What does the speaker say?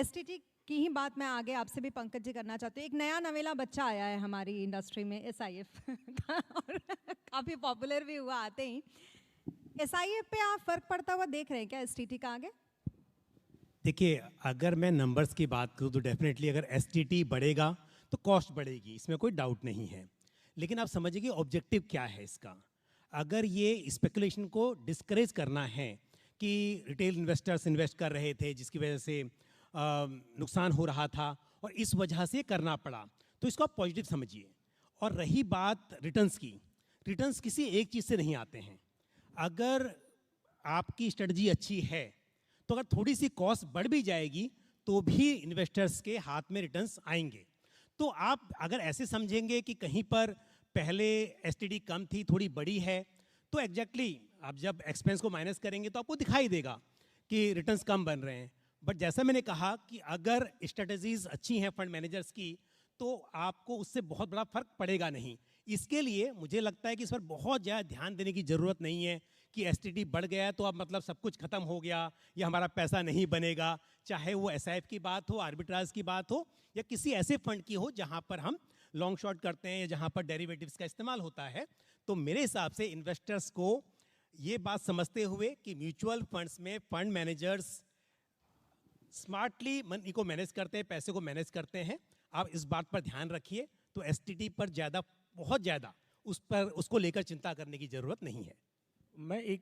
STT की ही बात मैं आगे आपसे भी पंकज जी करना चाहती हूँ। एक नया नवेला बच्चा आया है हमारी इंडस्ट्री में, एसआईएफ और काफ़ी पॉपुलर भी हुआ आते ही। एसआईएफ पे आप फर्क पड़ता हुआ देख रहे हैं क्या एसटीटी का आगे? देखिए, अगर मैं नंबर्स की बात करूं तो डेफिनेटली अगर एसटीटी बढ़ेगा तो कॉस्ट बढ़ेगी, इसमें कोई डाउट नहीं है। लेकिन आप समझिए कि ऑब्जेक्टिव क्या है इसका। अगर ये स्पेकुलेशन को डिस्करेज करना है कि रिटेल इन्वेस्टर्स इन्वेस्ट कर रहे थे जिसकी वजह से नुकसान हो रहा था और इस वजह से करना पड़ा, तो इसको आप पॉजिटिव समझिए। और रही बात रिटर्न्स की, रिटर्न्स किसी एक चीज़ से नहीं आते हैं। अगर आपकी स्ट्रेटजी अच्छी है तो अगर थोड़ी सी कॉस्ट बढ़ भी जाएगी तो भी इन्वेस्टर्स के हाथ में रिटर्न्स आएंगे। तो आप अगर ऐसे समझेंगे कि कहीं पर पहले एसटीडी कम थी थोड़ी बड़ी है, तो एग्जैक्टली आप जब एक्सपेंस को माइनस करेंगे तो आपको दिखाई देगा कि रिटर्न्स कम बन रहे हैं। बट जैसा मैंने कहा कि अगर स्ट्रेटजीज अच्छी हैं फंड मैनेजर्स की तो आपको उससे बहुत बड़ा फर्क पड़ेगा नहीं। इसके लिए मुझे लगता है कि इस पर बहुत ज़्यादा ध्यान देने की ज़रूरत नहीं है कि एसटीडी बढ़ गया है तो अब मतलब सब कुछ खत्म हो गया या हमारा पैसा नहीं बनेगा। चाहे वो एसआईएफ की बात हो, आर्बिट्राज की बात हो या किसी ऐसे फंड की हो जहाँ पर हम लॉन्ग शॉर्ट करते हैं या जहाँ पर डेरिवेटिव्स का इस्तेमाल होता है। तो मेरे हिसाब से इन्वेस्टर्स को ये बात समझते हुए कि म्यूचुअल फंड्स में फंड मैनेजर्स स्मार्टली मनी को मैनेज करते हैं, पैसे को मैनेज करते हैं, आप इस बात पर ध्यान रखिए। तो एसटीटी पर ज़्यादा, बहुत ज़्यादा उस पर उसको लेकर चिंता करने की ज़रूरत नहीं है। मैं एक